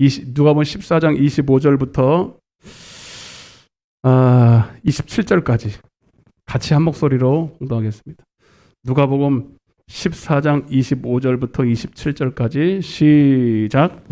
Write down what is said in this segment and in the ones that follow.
누가복음 14장 25절부터 27절까지 같이 한 목소리로 공독하겠습니다. 누가복음 14장 25절부터 27절까지 시작.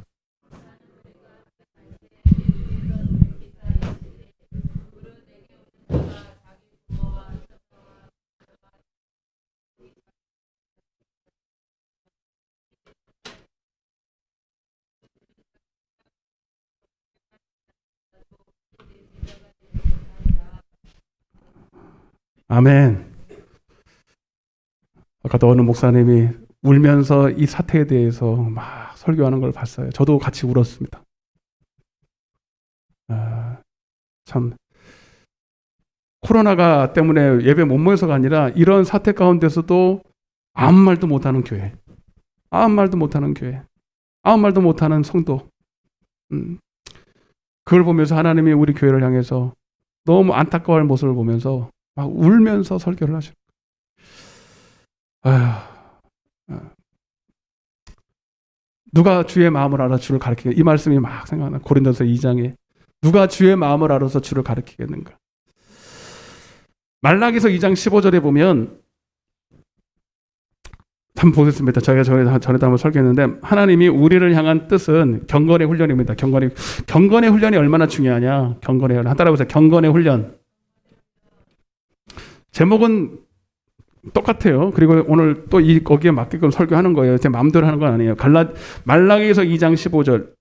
아멘. 아까도 어느 목사님이 울면서 이 사태에 대해서 막 설교하는 걸 봤어요. 저도 같이 울었습니다. 참 코로나가 때문에 예배 못 모여서가 아니라 이런 사태 가운데서도 아무 말도 못하는 교회, 아무 말도 못하는 교회, 아무 말도 못하는 성도, 그걸 보면서 하나님이 우리 교회를 향해서 너무 안타까워할 모습을 보면서 막 울면서 설교를 하셔. 누가 주의 마음을 알아 주를 가르치겠는가? 이 말씀이 막 생각나. 고린도서 2장에 누가 주의 마음을 알아서 주를 가르치겠는가? 말라기서 2장 15절에 보면 한번 보겠습니다. 저희가 전에도 한번 설교했는데 하나님이 우리를 향한 뜻은 경건의 훈련입니다. 경건의 훈련이 얼마나 중요하냐? 경건의 훈련. 따라해보세요. 경건의 훈련. 제목은 똑같아요. 그리고 오늘 또 거기에 맞게끔 설교하는 거예요. 제 마음대로 하는 건 아니에요. 말라기서 2장 15절.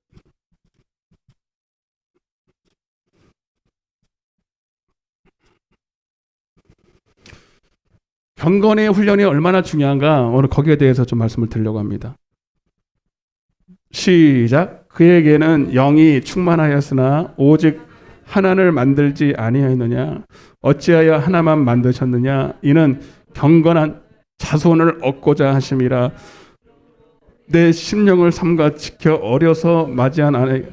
경건의 훈련이 얼마나 중요한가 오늘 거기에 대해서 좀 말씀을 드리려고 합니다. 시작. 그에게는 영이 충만하였으나 오직 하나를 만들지 아니하였느냐? 어찌하여 하나만 만드셨느냐? 이는 경건한 자손을 얻고자 하심이라. 내 심령을 삼가 지켜 어려서 맞이한 아내.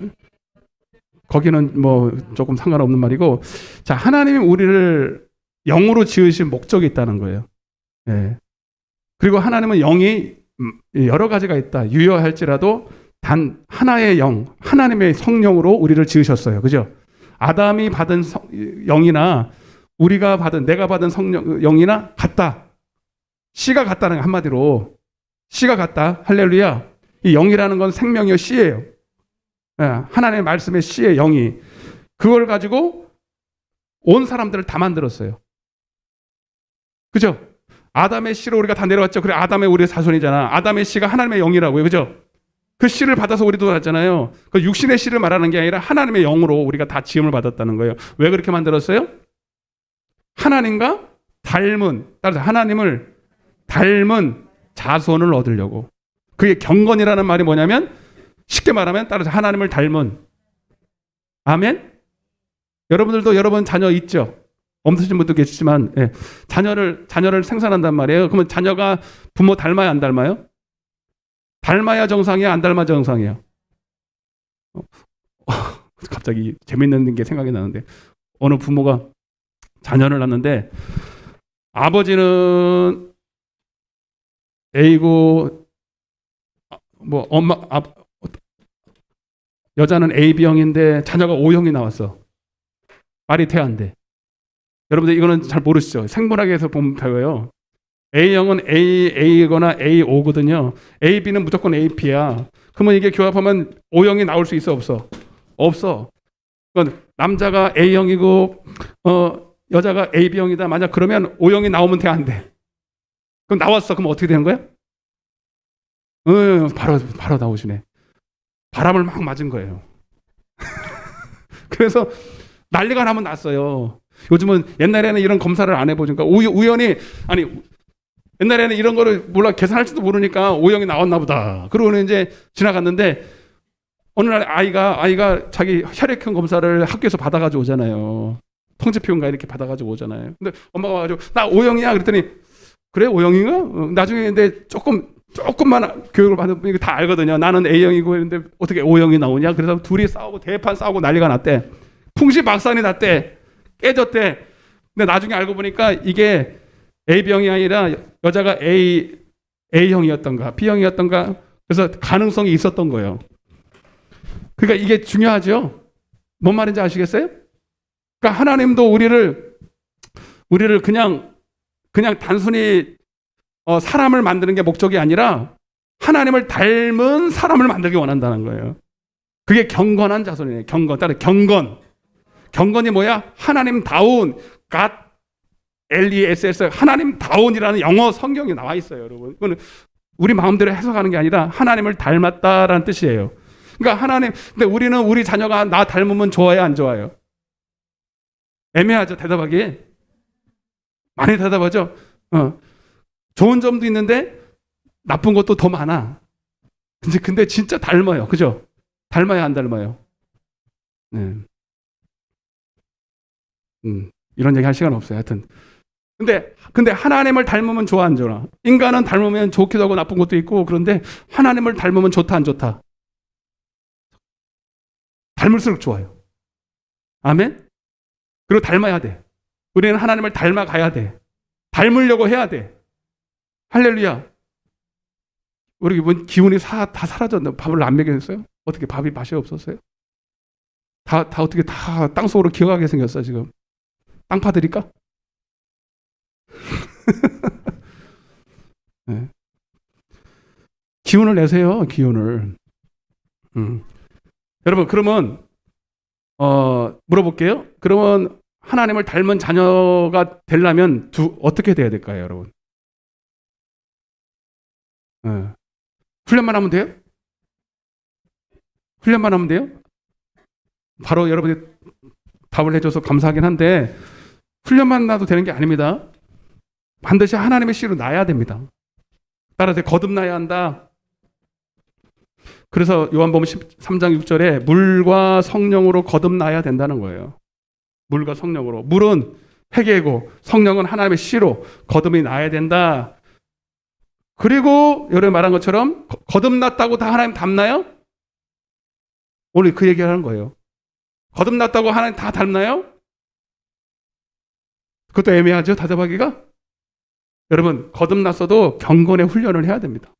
거기는 뭐 조금 상관없는 말이고, 자, 하나님이 우리를 영으로 지으신 목적이 있다는 거예요. 예. 그리고 하나님은 영이 여러 가지가 있다. 유효할지라도 단 하나의 영, 하나님의 성령으로 우리를 지으셨어요. 그죠? 아담이 받은 영이나 내가 받은 성령 영이나 같다. 씨가 같다는 한마디로 씨가 같다. 할렐루야. 이 영이라는 건 생명이요 씨예요. 예, 하나님의 말씀의 씨의 영이 그걸 가지고 온 사람들을 다 만들었어요. 그죠? 아담의 씨로 우리가 다 내려왔죠. 그래 아담의 우리의 자손이잖아. 아담의 씨가 하나님의 영이라고요. 그죠? 그 씨를 받아서 우리도 왔잖아요. 그 육신의 씨를 말하는 게 아니라 하나님의 영으로 우리가 다 지음을 받았다는 거예요. 왜 그렇게 만들었어요? 하나님과 따라서 하나님을 닮은 자손을 얻으려고. 그게 경건이라는 말이 뭐냐면 쉽게 말하면 따라서 하나님을 닮은. 아멘? 여러분들도 여러분 자녀 있죠? 없으신 분도 계시지만 예. 자녀를 생산한단 말이에요. 그러면 자녀가 부모 닮아야 안 닮아요? 닮아야 정상이야, 안 닮아 정상이야? 갑자기 재밌는 게 생각이 나는데 어느 부모가 자녀를 낳는데 아버지는 A고 뭐 여자는 AB형인데 자녀가 O형이 나왔어. 말이 돼 안 돼? 여러분들 이거는 잘 모르시죠? 생물학에서 보면 배워요. A형은 AA거나 AO거든요. AB는 무조건 AP야. 그러면 이게 교합하면 O형이 나올 수 있어 없어? 없어. 그러니까 남자가 A형이고 여자가 AB형이다. 만약 그러면 O형이 나오면 돼 안 돼? 그럼 나왔어. 그럼 어떻게 되는 거야? 바로 나오시네. 바람을 막 맞은 거예요. 그래서 난리가 나면 났어요. 요즘은 옛날에는 이런 검사를 안 해보니까 우연히 옛날에는 이런 거를 몰라 계산할지도 모르니까 O형이 나왔나 보다. 그러고는 이제 지나갔는데 어느 날 아이가 자기 혈액형 검사를 학교에서 받아가지고 오잖아요. 통지표인가 이렇게 받아가지고 오잖아요. 근데 엄마가 와가지고 나 O형이야 그랬더니 그래 O형인가? 나중에 근데 조금만 교육을 받으면 이거 다 알거든요. 나는 A형이고 했는데 어떻게 O형이 나오냐? 그래서 둘이 싸우고 대판 싸우고 난리가 났대. 풍시박산이 났대. 깨졌대. 근데 나중에 알고 보니까 이게 AB형이 아니라 여자가 A형이었던가 B형이었던가 그래서 가능성이 있었던 거예요. 그러니까 이게 중요하죠. 뭔 말인지 아시겠어요? 그러니까 하나님도 우리를 그냥 단순히 사람을 만드는 게 목적이 아니라 하나님을 닮은 사람을 만들기 원한다는 거예요. 그게 경건한 자손이에요. 따라 경건이 뭐야? 하나님다운, God, LESS, 하나님다운이라는 영어 성경이 나와 있어요, 여러분. 이거는 우리 마음대로 해석하는 게 아니라 하나님을 닮았다라는 뜻이에요. 그러니까 근데 우리는 우리 자녀가 나 닮으면 좋아요, 안 좋아요? 애매하죠, 대답하기. 많이 대답하죠. 좋은 점도 있는데 나쁜 것도 더 많아. 근데 진짜 닮아요, 그죠? 닮아요, 안 닮아요? 네. 이런 얘기 할 시간 없어요. 하여튼. 근데 하나님을 닮으면 좋아, 안 좋아? 인간은 닮으면 좋기도 하고 나쁜 것도 있고, 그런데 하나님을 닮으면 좋다, 안 좋다? 닮을수록 좋아요. 아멘? 그리고 닮아야 돼. 우리는 하나님을 닮아가야 돼. 닮으려고 해야 돼. 할렐루야. 우리 이번 기운이 다 사라졌나? 밥을 안 먹였어요? 어떻게 밥이 맛이 없었어요? 다 어떻게 다 땅속으로 기어가게 생겼어, 지금. 땅 파드릴까? 네. 기운을 내세요, 기운을. 여러분, 그러면, 물어볼게요. 그러면 하나님을 닮은 자녀가 되려면 어떻게 돼야 될까요, 여러분? 훈련만 하면 돼요? 훈련만 하면 돼요? 바로 여러분이 답을 해줘서 감사하긴 한데, 훈련만 나도 되는 게 아닙니다. 반드시 하나님의 씨로 나야 됩니다. 따라서 거듭나야 한다. 그래서 요한복음 13장 6절에 물과 성령으로 거듭나야 된다는 거예요. 물과 성령으로. 물은 회개고 성령은 하나님의 씨로 거듭이 나야 된다. 그리고 여러분 말한 것처럼 거듭났다고 다 하나님 닮나요? 오늘 그 얘기를 하는 거예요. 거듭났다고 하나님 다 닮나요? 그것도 애매하죠, 대답하기가? 여러분, 거듭났어도 경건의 훈련을 해야 됩니다.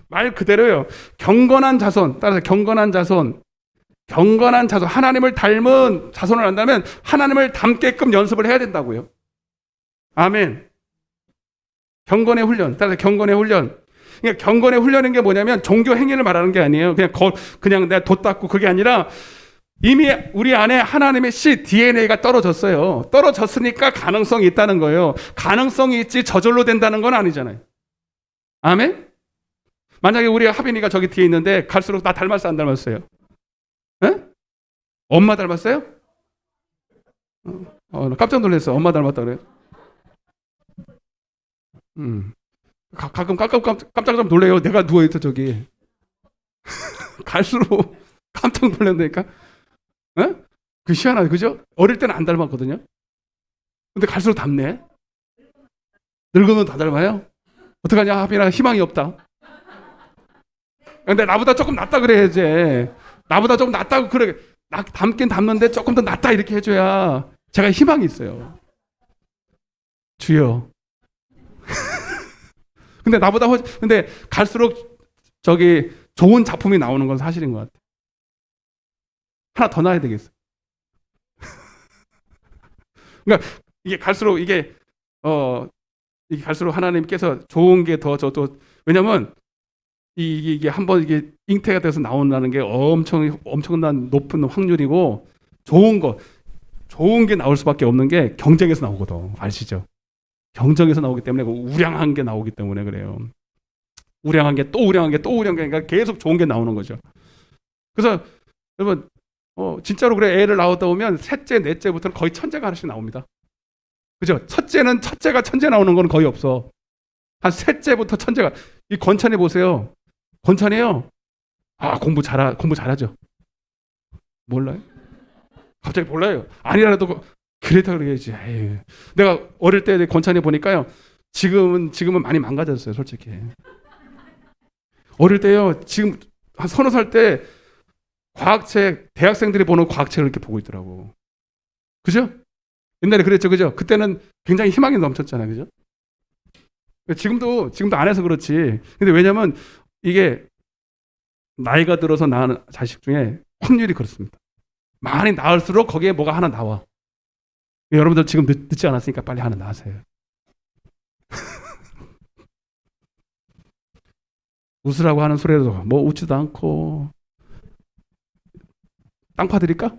말 그대로요. 경건한 자손, 따라서 경건한 자손, 하나님을 닮은 자손을 한다면 하나님을 닮게끔 연습을 해야 된다고요. 아멘. 경건의 훈련, 따라서 경건의 훈련. 그러니까 경건의 훈련인 게 뭐냐면 종교 행위를 말하는 게 아니에요. 그냥 내가 돛 닦고 그게 아니라 이미 우리 안에 하나님의 씨 DNA가 떨어졌어요. 떨어졌으니까 가능성이 있다는 거예요. 가능성이 있지 저절로 된다는 건 아니잖아요. 아멘? 만약에 우리 하빈이가 저기 뒤에 있는데 갈수록 나 닮았어, 안 닮았어요? 에? 엄마 닮았어요? 나 깜짝 놀랐어. 엄마 닮았다 그래요. 가끔 깜짝 놀래요. 내가 누워있어 저기. 갈수록 깜짝 놀란다니까. 에? 그 희한하죠, 그죠? 어릴 때는 안 닮았거든요. 근데 갈수록 닮네. 늙으면 다 닮아요? 어떡하냐, 하빈아, 희망이 없다. 근데 나보다 조금 낫다 그래야지. 나보다 조금 낫다고 그래. 닮긴 닮는데 조금 더 낫다 이렇게 해줘야 제가 희망이 있어요. 주여. 근데 갈수록 저기 좋은 작품이 나오는 건 사실인 것 같아. 하나 더 놔야 되겠어. 그러니까 이게 갈수록 하나님께서 좋은 게 더 왜냐면 이게 한번 이게 잉태가 돼서 나온다는 게 엄청난 높은 확률이고 좋은 게 나올 수밖에 없는 게 경쟁에서 나오거든. 아시죠? 경쟁에서 나오기 때문에 우량한 게 나오기 때문에 그래요. 우량한 게 또 우량한 게 또 우량한 게 그러니까 계속 좋은 게 나오는 거죠. 그래서 여러분 진짜로 그래. 애를 낳았다 보면 셋째, 넷째부터는 거의 천재가 하나씩 나옵니다. 그죠? 첫째가 천재 나오는 건 거의 없어. 한 셋째부터 천재가. 이 권찬이 보세요. 권찬이요. 공부 잘하죠. 몰라요? 갑자기 몰라요. 아니라도 그래도 그래야지. 에이. 내가 어릴 때 권찬이 보니까요. 지금은 많이 망가졌어요, 솔직히. 어릴 때요. 지금 한 30살 때 과학책, 대학생들이 보는 과학책을 이렇게 보고 있더라고. 그죠? 옛날에 그랬죠, 그죠? 그때는 굉장히 희망이 넘쳤잖아요, 그죠? 지금도 안 해서 그렇지. 근데 왜냐면 이게 나이가 들어서 낳은 자식 중에 확률이 그렇습니다. 많이 나을수록 거기에 뭐가 하나 나와. 여러분들 지금 늦지 않았으니까 빨리 하나 나세요. 웃으라고 하는 소리라도 뭐 웃지도 않고. 땅 파드릴까?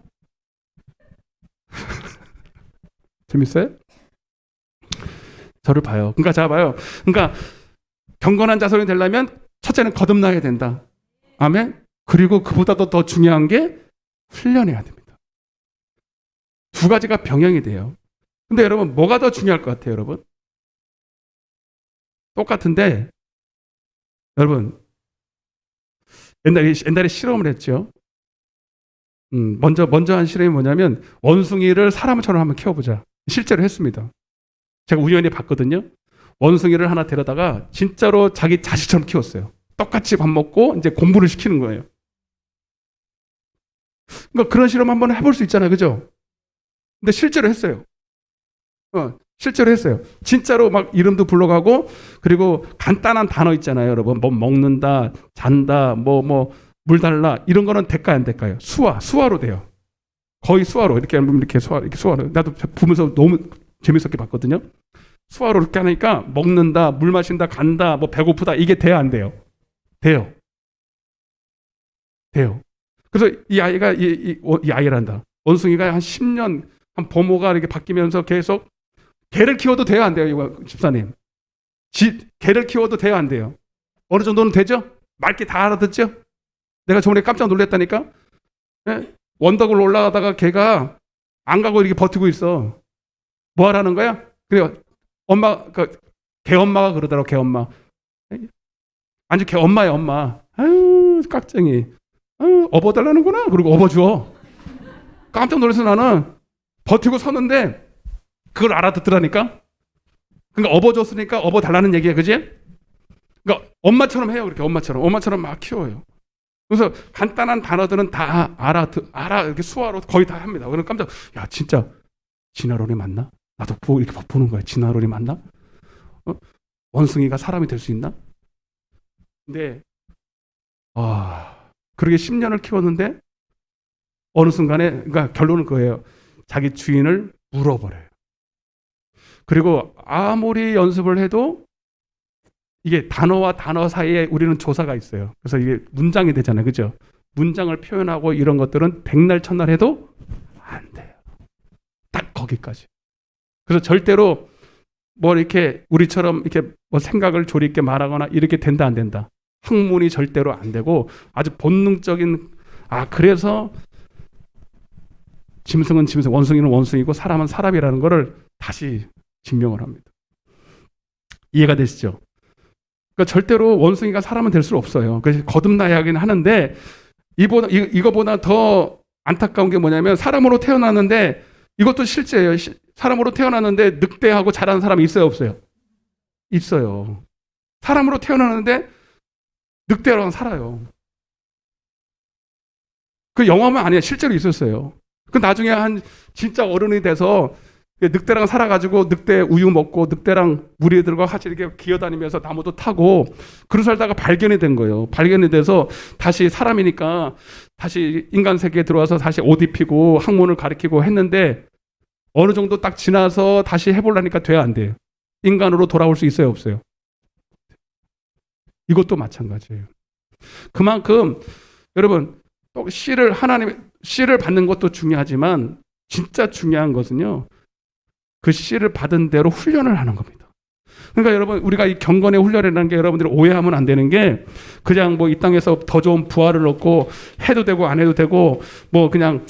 재밌어요? 저를 봐요. 그러니까 자 봐요. 그러니까 경건한 자손이 되려면 첫째는 거듭나야 된다. 아멘. 그리고 그보다도 더 중요한 게 훈련해야 됩니다. 두 가지가 병행이 돼요. 근데 여러분 뭐가 더 중요할 것 같아요, 여러분? 똑같은데 여러분 옛날에 실험을 했죠. 먼저 한 실험이 뭐냐면 원숭이를 사람처럼 한번 키워보자. 실제로 했습니다. 제가 우연히 봤거든요. 원숭이를 하나 데려다가 진짜로 자기 자식처럼 키웠어요. 똑같이 밥 먹고 이제 공부를 시키는 거예요. 그러니까 그런 실험 한번 해볼 수 있잖아요, 그죠? 근데 실제로 했어요. 실제로 했어요. 진짜로 막 이름도 불러가고 그리고 간단한 단어 있잖아요, 여러분. 뭐 먹는다, 잔다, 물 달라 이런 거는 될까요, 안 될까요? 수화로 돼요. 거의 수화로 이렇게 수화로. 나도 보면서 너무 재밌었게 봤거든요. 수화로 이렇게 하니까 먹는다, 물 마신다, 간다, 뭐 배고프다 이게 돼야 안 돼요? 돼요. 그래서 이 아이가 이 아이란다. 원숭이가 한 10년 한 부모가 이렇게 바뀌면서 계속 개를 키워도 돼요, 안 돼요, 이거 집사님? 개를 키워도 돼요, 안 돼요? 어느 정도는 되죠? 맑게 다 알아듣죠? 내가 저번에 깜짝 놀랐다니까? 예? 원덕을 올라가다가 개가 안 가고 이렇게 버티고 있어. 뭐 하라는 거야? 그래요. 개 엄마가 그러더라고, 개 엄마. 아니, 개 엄마야, 엄마. 아유, 깍쟁이. 아유, 업어달라는구나. 그리고 업어줘. 깜짝 놀라서 나는 버티고 서는데 그걸 알아듣더라니까? 그러니까 업어줬으니까 업어달라는 얘기야, 그지? 그러니까 엄마처럼 해요, 그렇게 엄마처럼 막 키워요. 그래서 간단한 단어들은 다 알아, 이렇게 수화로 거의 다 합니다. 그럼 야, 진짜 진화론이 맞나? 나도 이렇게 보는 거야. 진화론이 맞나? 원숭이가 사람이 될 수 있나? 근데, 그렇게 10년을 키웠는데, 어느 순간에, 그러니까 결론은 그거예요. 자기 주인을 물어버려요. 그리고 아무리 연습을 해도 이게 단어와 단어 사이에 우리는 조사가 있어요. 그래서 이게 문장이 되잖아요. 그죠? 문장을 표현하고 이런 것들은 백날 첫날 해도 안 돼요. 딱 거기까지. 그래서 절대로 뭐 이렇게 우리처럼 이렇게 뭐 생각을 조리 있게 말하거나 이렇게 된다 안 된다. 학문이 절대로 안 되고 아주 본능적인 그래서 짐승은 짐승, 원숭이는 원숭이고 사람은 사람이라는 것을 다시 증명을 합니다. 이해가 되시죠? 그러니까 절대로 원숭이가 사람은 될 수 없어요. 그래서 거듭나야 하긴 하는데 이거보다 더 안타까운 게 뭐냐면 사람으로 태어났는데 이것도 실제예요. 사람으로 태어났는데 늑대하고 자라는 사람이 있어요, 없어요? 있어요. 사람으로 태어났는데 늑대랑 살아요. 그 영화만 아니에요. 실제로 있었어요. 그 나중에 한 진짜 어른이 돼서 늑대랑 살아가지고 늑대 우유 먹고 늑대랑 무리에 들어가 같이 이렇게 기어다니면서 나무도 타고 그러고 살다가 발견이 된 거예요. 발견이 돼서 다시 사람이니까 다시 인간 세계에 들어와서 다시 옷 입히고 학문을 가르치고 했는데 어느 정도 딱 지나서 다시 해보려니까 돼야 안 돼요. 인간으로 돌아올 수 있어요, 없어요? 이것도 마찬가지예요. 그만큼 여러분 또 하나님의 씨를 받는 것도 중요하지만 진짜 중요한 것은요. 그 씨를 받은 대로 훈련을 하는 겁니다. 그러니까 여러분 우리가 이 경건의 훈련이라는 게 여러분들이 오해하면 안 되는 게 그냥 뭐 이 땅에서 더 좋은 부활을 얻고 해도 되고 안 해도 되고 뭐 그냥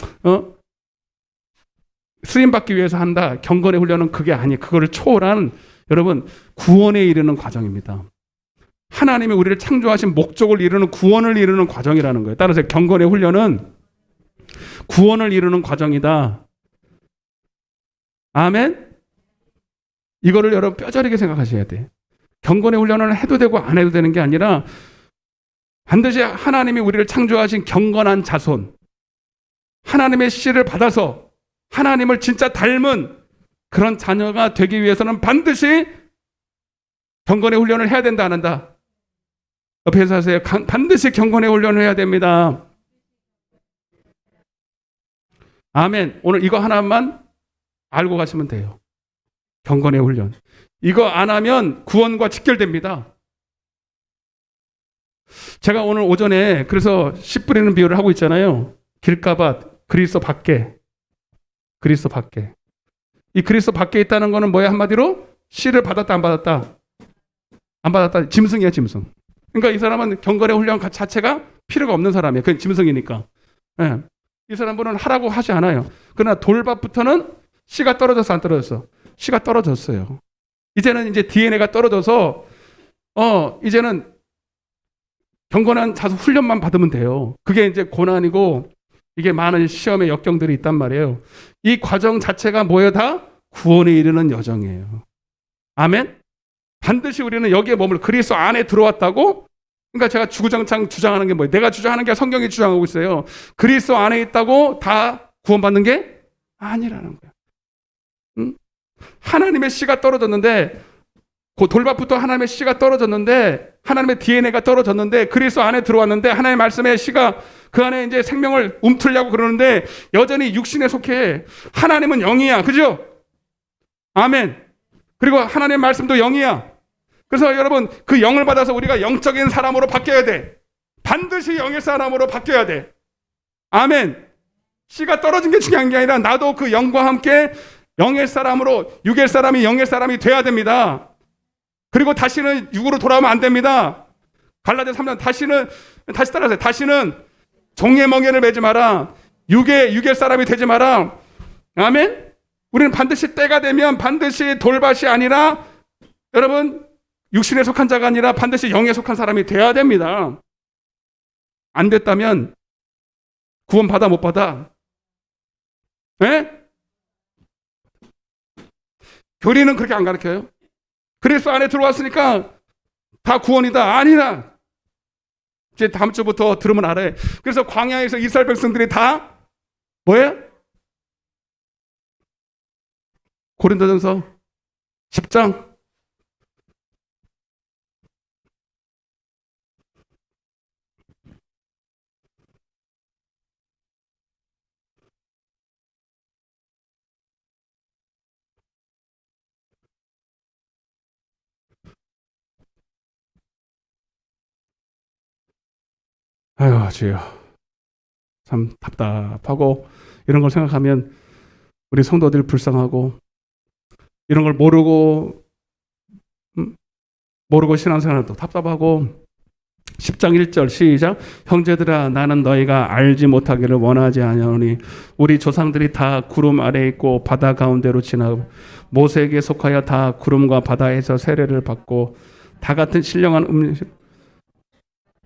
쓰임받기 위해서 한다. 경건의 훈련은 그게 아니에요. 그거를 초월한 여러분 구원에 이르는 과정입니다. 하나님이 우리를 창조하신 목적을 이루는 구원을 이루는 과정이라는 거예요. 따라서 경건의 훈련은 구원을 이루는 과정이다. 아멘? 이거를 여러분 뼈저리게 생각하셔야 돼. 경건의 훈련을 해도 되고 안 해도 되는 게 아니라 반드시 하나님이 우리를 창조하신 경건한 자손, 하나님의 씨를 받아서 하나님을 진짜 닮은 그런 자녀가 되기 위해서는 반드시 경건의 훈련을 해야 된다, 안 한다? 옆에서 하세요. 반드시 경건의 훈련을 해야 됩니다. 아멘. 오늘 이거 하나만 알고 가시면 돼요. 경건의 훈련. 이거 안 하면 구원과 직결됩니다. 제가 오늘 오전에 그래서 씨 뿌리는 비유를 하고 있잖아요. 길가밭, 그리스도 밖에. 그리스도 밖에. 이 그리스도 밖에 있다는 거는 뭐야? 한마디로 씨를 받았다 안 받았다? 안 받았다. 짐승이야, 짐승. 그러니까 이 사람은 경건의 훈련 자체가 필요가 없는 사람이에요. 그냥 짐승이니까. 예. 이 사람들은 하라고 하지 않아요. 그러나 돌밭부터는 씨가 떨어져서 안 떨어졌어? 씨가 떨어졌어요. 이제는 이제 DNA가 떨어져서 이제는 경건한 자수 훈련만 받으면 돼요. 그게 이제 고난이고 이게 많은 시험의 역경들이 있단 말이에요. 이 과정 자체가 뭐예요? 다 구원에 이르는 여정이에요. 아멘? 반드시 우리는 여기에 머물 그리스도 안에 들어왔다고. 그러니까 제가 주구장창 주장하는 게 뭐예요? 내가 주장하는 게 성경이 주장하고 있어요. 그리스도 안에 있다고 다 구원받는 게 아니라는 거예요. 응? 하나님의 씨가 떨어졌는데, 그 돌밭부터 하나님의 씨가 떨어졌는데, 하나님의 DNA가 떨어졌는데, 그리스도 안에 들어왔는데, 하나님의 말씀의 씨가 그 안에 이제 생명을 움틀려고 그러는데, 여전히 육신에 속해. 하나님은 영이야. 그죠? 아멘. 그리고 하나님의 말씀도 영이야. 그래서 여러분, 그 영을 받아서 우리가 영적인 사람으로 바뀌어야 돼. 반드시 영의 사람으로 바뀌어야 돼. 아멘. 씨가 떨어진 게 중요한 게 아니라 나도 그 영과 함께 영의 사람으로, 육의 사람이 영의 사람이 돼야 됩니다. 그리고 다시는 육으로 돌아오면 안 됩니다. 갈라디아 3장 다시 따라하세요. 다시는 종의 멍에를 매지 마라. 육의 사람이 되지 마라. 아멘. 우리는 반드시 때가 되면 반드시 돌밭이 아니라 여러분 육신에 속한 자가 아니라 반드시 영에 속한 사람이 돼야 됩니다. 안 됐다면 구원 받아 못 받아? 예? 교리는 그렇게 안 가르쳐요. 그리스도 안에 들어왔으니까 다 구원이다. 아니다. 이제 다음 주부터 들으면 알아요. 그래서 광야에서 이스라엘 백성들이 다 뭐예요? 고린도전서 10장 아유 주여 참 답답하고 이런 걸 생각하면 우리 성도들 불쌍하고 이런 걸 모르고 신앙생활도 답답하고 10장 1절 시작. 형제들아 나는 너희가 알지 못하기를 원하지 아니하노니 우리 조상들이 다 구름 아래 있고 바다 가운데로 지나고 모세에게 속하여 다 구름과 바다에서 세례를 받고 다 같은 신령한 음식.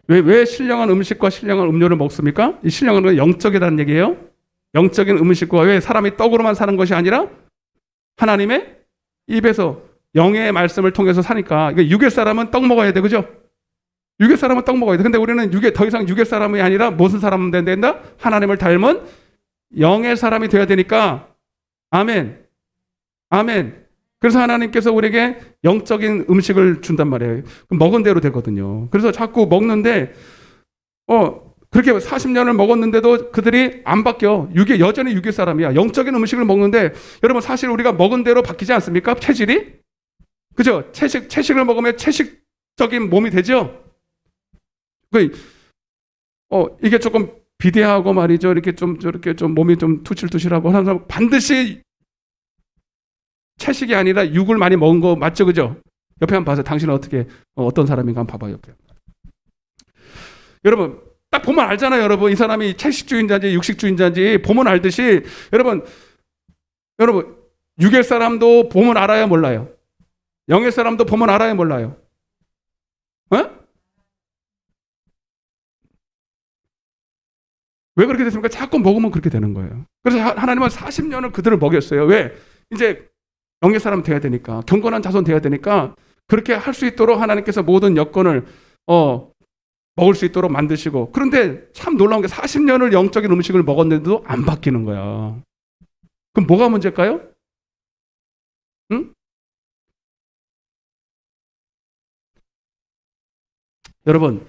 왜 신령한 음식과 신령한 음료를 먹습니까? 이 신령한 건 영적이라는 얘기예요. 영적인 음식과 왜 사람이 떡으로만 사는 것이 아니라 하나님의 입에서 영의 말씀을 통해서 사니까. 그러니까 육의 사람은 떡 먹어야 돼, 그죠? 육의 사람은 떡 먹어야 돼. 근데 우리는 더 이상 육의 사람이 아니라 무슨 사람은 된다? 하나님을 닮은 영의 사람이 돼야 되니까. 아멘. 아멘. 그래서 하나님께서 우리에게 영적인 음식을 준단 말이에요. 먹은 대로 되거든요. 그래서 자꾸 먹는데, 그렇게 40년을 먹었는데도 그들이 안 바뀌어. 여전히 육의 사람이야. 영적인 음식을 먹는데, 여러분 사실 우리가 먹은 대로 바뀌지 않습니까? 체질이? 그죠? 채식을 먹으면 채식적인 몸이 되죠? 이게 조금 비대하고 말이죠. 저렇게 좀 몸이 좀 투실투실하고 하는 사람 반드시 채식이 아니라 육을 많이 먹은 거 맞죠? 그죠? 옆에 한번 봐서 당신은 어떤 사람인가 한번 봐봐요. 옆에. 여러분, 딱 보면 알잖아요. 여러분, 이 사람이 채식주의자인지 육식주의자인지 보면 알듯이 여러분, 육의 사람도 보면 알아요, 몰라요? 영의 사람도 보면 알아요, 몰라요? 왜 그렇게 됐습니까? 자꾸 먹으면 그렇게 되는 거예요. 그래서 하나님은 40년을 그들을 먹였어요. 왜? 이제 영의 사람 돼야 되니까, 경건한 자손 돼야 되니까 그렇게 할 수 있도록 하나님께서 모든 여건을 먹을 수 있도록 만드시고. 그런데 참 놀라운 게 40년을 영적인 음식을 먹었는데도 안 바뀌는 거야. 그럼 뭐가 문제일까요? 응? 여러분,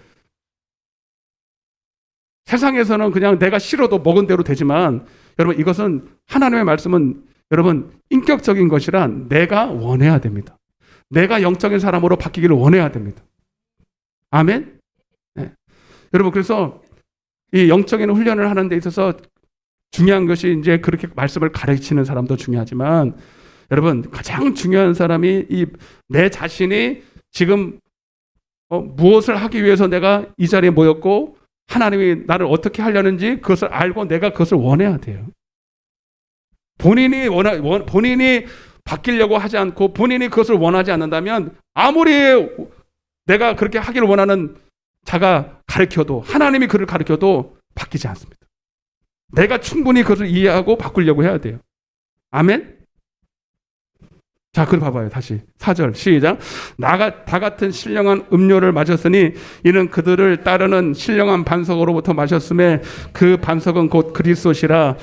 세상에서는 그냥 내가 싫어도 먹은 대로 되지만 여러분, 이것은 하나님의 말씀은 여러분 인격적인 것이라 내가 원해야 됩니다. 내가 영적인 사람으로 바뀌기를 원해야 됩니다. 아멘. 네. 여러분, 그래서 이 영적인 훈련을 하는 데 있어서 중요한 것이 이제 그렇게 말씀을 가르치는 사람도 중요하지만 여러분, 가장 중요한 사람이 이 내 자신이 지금 무엇을 하기 위해서 내가 이 자리에 모였고 하나님이 나를 어떻게 하려는지 그것을 알고 내가 그것을 원해야 돼요. 본인이 바뀌려고 하지 않고 본인이 그것을 원하지 않는다면 아무리 내가 그렇게 하기를 원하는 자가 가르쳐도, 하나님이 그를 가르쳐도 바뀌지 않습니다. 내가 충분히 그것을 이해하고 바꾸려고 해야 돼요. 아멘? 자, 그걸 봐봐요. 다시 4절 시작. 다 같은 신령한 음료를 마셨으니 이는 그들을 따르는 신령한 반석으로부터 마셨음에 그 반석은 곧 그리스도시라.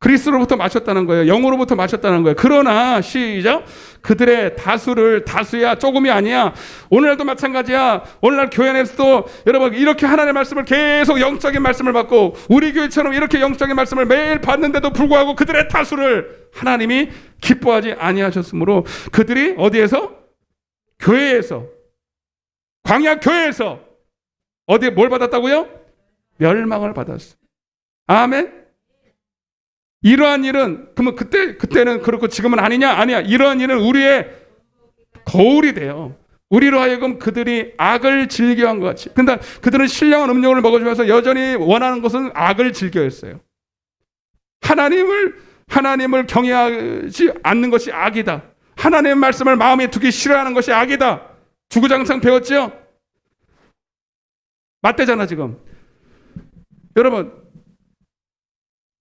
그리스도로부터 마셨다는 거예요. 영으로부터 마셨다는 거예요. 그러나 시작. 그들의 다수야 조금이 아니야. 오늘날도 마찬가지야. 오늘날 교회 안에서도 여러분 이렇게 하나님의 말씀을 계속 영적인 말씀을 받고 우리 교회처럼 이렇게 영적인 말씀을 매일 받는데도 불구하고 그들의 다수를 하나님이 기뻐하지 아니하셨으므로 그들이 어디에서? 교회에서, 광야 교회에서 어디에 뭘 받았다고요? 멸망을 받았어요. 아멘. 이러한 일은 그러면 그때는 그렇고 지금은 아니냐? 아니야. 이러한 일은 우리의 거울이 돼요. 우리로 하여금 그들이 악을 즐겨한 것 같이. 근데 그들은 신령한 음료를 먹어주면서 여전히 원하는 것은 악을 즐겨했어요. 하나님을 경외하지 않는 것이 악이다. 하나님의 말씀을 마음에 두기 싫어하는 것이 악이다. 주구장창 배웠죠? 맞대잖아 지금. 여러분,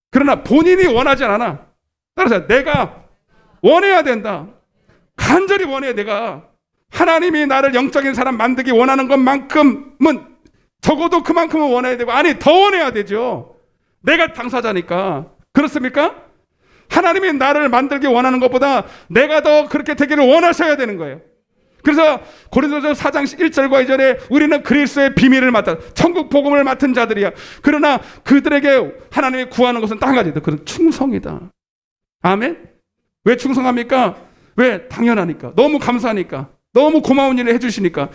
그러나 본인이 원하지 않아. 따라서 내가 원해야 된다. 간절히 원해. 내가 하나님이 나를 영적인 사람 만들기 원하는 것만큼은 적어도 그만큼은 원해야 되고, 아니 더 원해야 되죠. 내가 당사자니까. 그렇습니까? 하나님이 나를 만들기 원하는 것보다 내가 더 그렇게 되기를 원하셔야 되는 거예요. 그래서 고린도서 4장 1절과 2절에 우리는 그리스도의 비밀을 맡아 천국 복음을 맡은 자들이야. 그러나 그들에게 하나님이 구하는 것은 딱 한 가지다. 그건 충성이다. 아멘. 왜 충성합니까? 왜? 당연하니까. 너무 감사하니까. 너무 고마운 일을 해주시니까.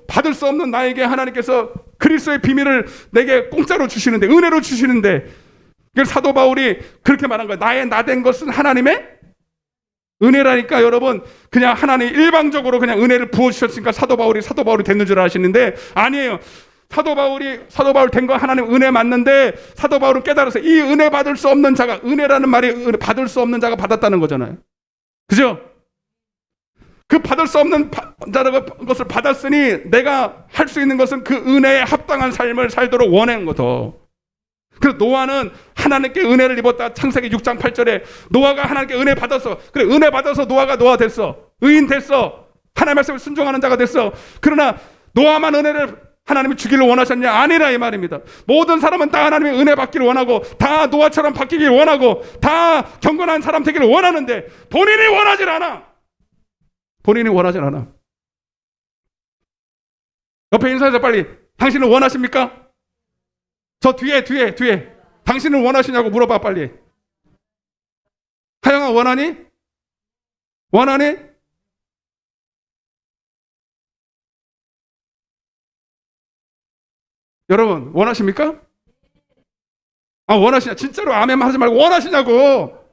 받을 수 없는 나에게 하나님께서 그리스도의 비밀을 내게 공짜로 주시는데, 은혜로 주시는데, 사도 바울이 그렇게 말한 거예요. 나의 나된 것은 하나님의 은혜라니까. 여러분, 그냥 하나님 일방적으로 그냥 은혜를 부어주셨으니까 사도 바울이 됐는 줄 아시는데 아니에요. 사도 바울 된 거 하나님 은혜 맞는데 사도 바울은 깨달았어요. 이 은혜 받을 수 없는 자가, 은혜라는 말이 받을 수 없는 자가 받았다는 거잖아요. 그죠? 그 받을 수 없는 것을 받았으니 내가 할 수 있는 것은 그 은혜에 합당한 삶을 살도록 원하는 거죠. 그래서 노아는 하나님께 은혜를 입었다. 창세기 6장 8절에 노아가 하나님께 은혜 받았어. 그래, 은혜 받아서 노아가 노아 됐어. 의인 됐어. 하나님의 말씀을 순종하는 자가 됐어. 그러나 노아만 은혜를 하나님이 주기를 원하셨냐? 아니라 이 말입니다. 모든 사람은 다 하나님의 은혜 받기를 원하고 다 노아처럼 바뀌기를 원하고 다 경건한 사람 되기를 원하는데 본인이 원하질 않아. 옆에 인사해서 빨리, 당신은 원하십니까? 저 뒤에 당신은 원하시냐고 물어봐 빨리. 하영아, 원하니? 여러분 원하십니까? 원하시냐? 진짜로 아멘 하지 말고 원하시냐고.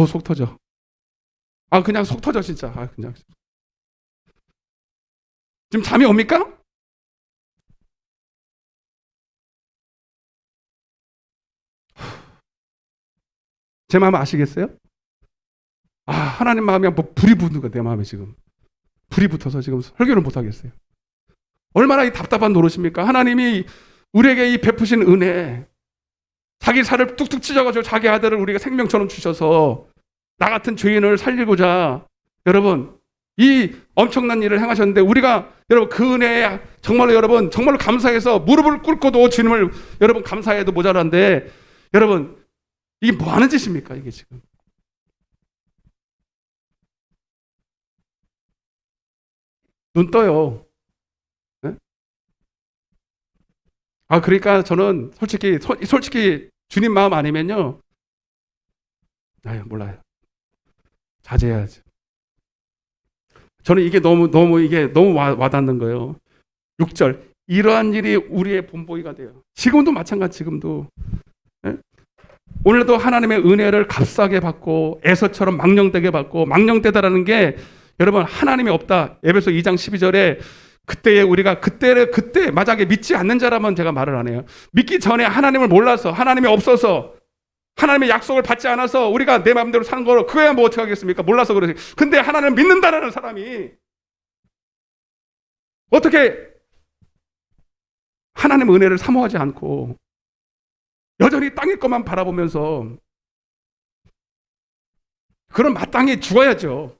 속 터져. 그냥 속 터져 진짜. 그냥 지금 잠이 옵니까? 제 마음 아시겠어요? 하나님 마음이 불이 붙는 거야. 내 마음에 지금 불이 붙어서 지금 설교를 못 하겠어요. 얼마나 이 답답한 노릇입니까? 하나님이 우리에게 이 베푸신 은혜, 자기 살을 뚝뚝 찢어가지고 자기 아들을 우리가 생명처럼 주셔서 나 같은 죄인을 살리고자 여러분 이 엄청난 일을 행하셨는데 우리가 여러분 그 은혜에 정말로 감사해서 무릎을 꿇고도 주님을 여러분 감사해도 모자란데 여러분 이게 뭐 하는 짓입니까? 이게 지금 눈 떠요. 네? 그러니까 저는 솔직히 주님 마음 아니면요. 몰라요. 자제해야죠. 저는 이게 너무 와닿는 거예요. 6절. 이러한 일이 우리의 본보기가 돼요. 지금도 마찬가지, 지금도. 예? 오늘도 하나님의 은혜를 값싸게 받고 에서처럼 망령되게 받고, 망령되다라는 게 여러분 하나님이 없다. 에베소 2장 12절에 그때 만약에 믿지 않는 자라면 제가 말을 안 해요. 믿기 전에 하나님을 몰라서, 하나님이 없어서, 하나님의 약속을 받지 않아서 우리가 내 마음대로 사는 거로, 그거야 뭐 어떻게 하겠습니까? 몰라서 그러지. 근데 하나님을 믿는다라는 사람이 어떻게 하나님의 은혜를 사모하지 않고 여전히 땅의 것만 바라보면서, 그럼 마땅히 죽어야죠.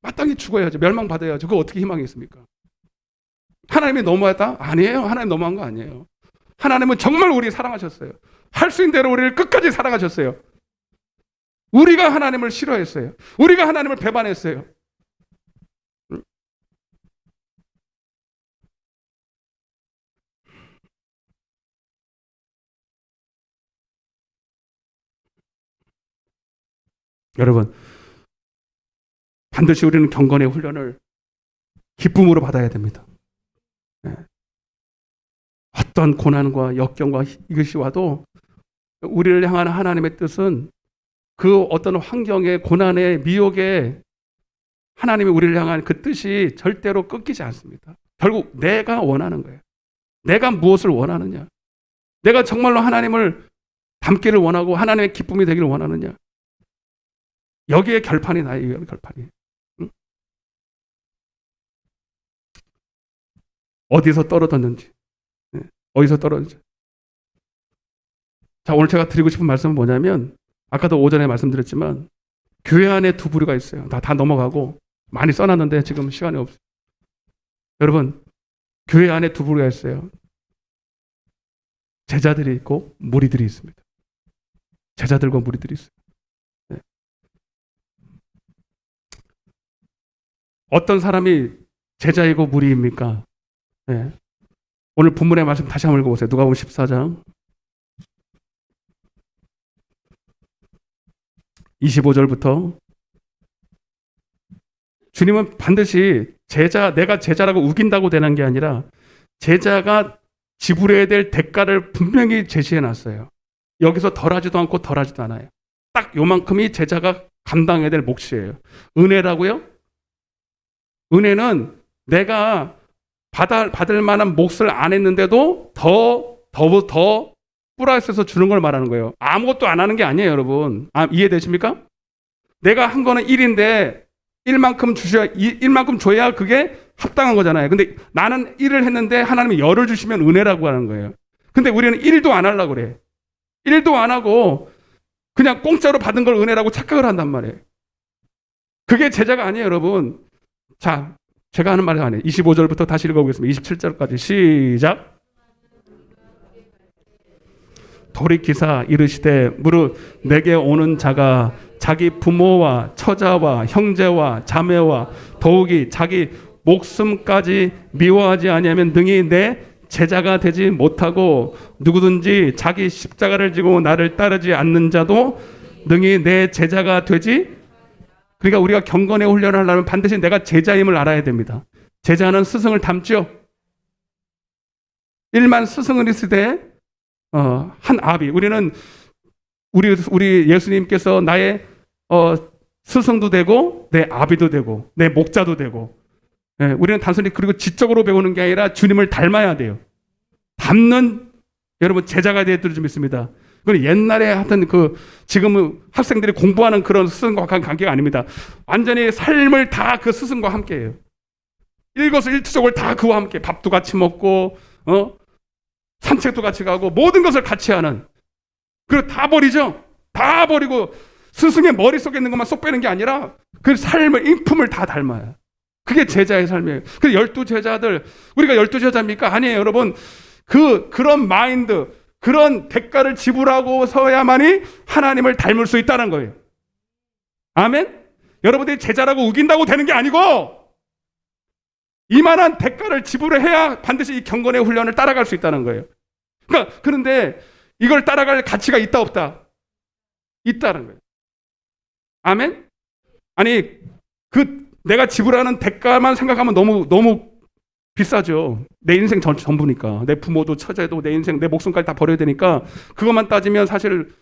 마땅히 죽어야죠. 멸망받아야죠. 그거 어떻게 희망이 있습니까? 하나님이 너무하다? 아니에요. 하나님 너무한 거 아니에요. 하나님은 정말 우리 사랑하셨어요. 할 수 있는 대로 우리를 끝까지 사랑하셨어요. 우리가 하나님을 싫어했어요. 우리가 하나님을 배반했어요. 여러분, 반드시 우리는 경건의 훈련을 기쁨으로 받아야 됩니다. 네. 어떤 고난과 역경과 이것이 와도 우리를 향한 하나님의 뜻은 그 어떤 환경의 고난의 미혹에 하나님이 우리를 향한 그 뜻이 절대로 끊기지 않습니다. 결국 내가 원하는 거예요. 내가 무엇을 원하느냐? 내가 정말로 하나님을 닮기를 원하고 하나님의 기쁨이 되기를 원하느냐? 여기에 결판이 나요. 결판이. 응? 어디서 떨어졌는지. 어디서 떨어졌는지. 자, 오늘 제가 드리고 싶은 말씀은 뭐냐면, 아까도 오전에 말씀드렸지만 교회 안에 두 부류가 있어요. 다 넘어가고 많이 써놨는데 지금 시간이 없어요. 여러분, 교회 안에 두 부류가 있어요. 제자들이 있고 무리들이 있습니다. 제자들과 무리들이 있어요. 네. 어떤 사람이 제자이고 무리입니까? 네. 오늘 본문의 말씀 다시 한번 읽어보세요. 누가복음 14장 25절부터. 주님은 반드시 내가 제자라고 우긴다고 되는 게 아니라 제자가 지불해야 될 대가를 분명히 제시해 놨어요. 여기서 덜하지도 않고 덜하지도 않아요. 딱 요만큼이 제자가 감당해야 될 몫이에요. 은혜라고요? 은혜는 내가 받을 만한 몫을 안 했는데도 더 플러스해서 주는 걸 말하는 거예요. 아무것도 안 하는 게 아니에요, 여러분. 이해되십니까? 내가 한 거는 1인데 1만큼 줘야 그게 합당한 거잖아요. 근데 나는 1을 했는데 하나님이 10을 주시면 은혜라고 하는 거예요. 근데 우리는 1도 안 하려고 그래. 1도 안 하고 그냥 공짜로 받은 걸 은혜라고 착각을 한단 말이에요. 그게 제자가 아니에요, 여러분. 자, 제가 하는 말이 아니에요. 25절부터 다시 읽어보겠습니다. 27절까지 시작. 돌이키사 이르시되 무릇 내게 오는 자가 자기 부모와 처자와 형제와 자매와 더욱이 자기 목숨까지 미워하지 아니하면 능히 내 제자가 되지 못하고, 누구든지 자기 십자가를 지고 나를 따르지 않는 자도 능히 내 제자가 되지. 그러니까 우리가 경건의 훈련을 하려면 반드시 내가 제자임을 알아야 됩니다. 제자는 스승을 닮죠. 일만 스승을 있으되 한 아비. 우리는 우리 예수님께서 나의 스승도 되고 내 아비도 되고 내 목자도 되고. 예, 우리는 단순히 그리고 지적으로 배우는 게 아니라 주님을 닮아야 돼요. 닮는 여러분 제자가 되어야 좀 있습니다. 그건 옛날에 하던 지금은 학생들이 공부하는 그런 스승과 관계가 아닙니다. 완전히 삶을 다 그 스승과 함께해요. 일거수일투족을 다 그와 함께 밥도 같이 먹고 산책도 같이 가고 모든 것을 같이 하는. 그리고 다 버리죠. 다 버리고 스승의 머릿속에 있는 것만 쏙 빼는 게 아니라 그 삶을 인품을 다 닮아요. 그게 제자의 삶이에요. 그 12제자들, 우리가 12제자입니까? 아니에요, 여러분. 그런 마인드, 그런 대가를 지불하고 서야만이 하나님을 닮을 수 있다는 거예요. 아멘? 여러분들이 제자라고 우긴다고 되는 게 아니고 이만한 대가를 지불해야 반드시 이 경건의 훈련을 따라갈 수 있다는 거예요. 그러니까 그런데 이걸 따라갈 가치가 있다 없다? 있다는 거예요. 아멘? 아니 내가 지불하는 대가만 생각하면 너무 비싸죠. 내 인생 전부니까. 내 부모도 처제도 내 인생 내 목숨까지 다 버려야 되니까 그것만 따지면 사실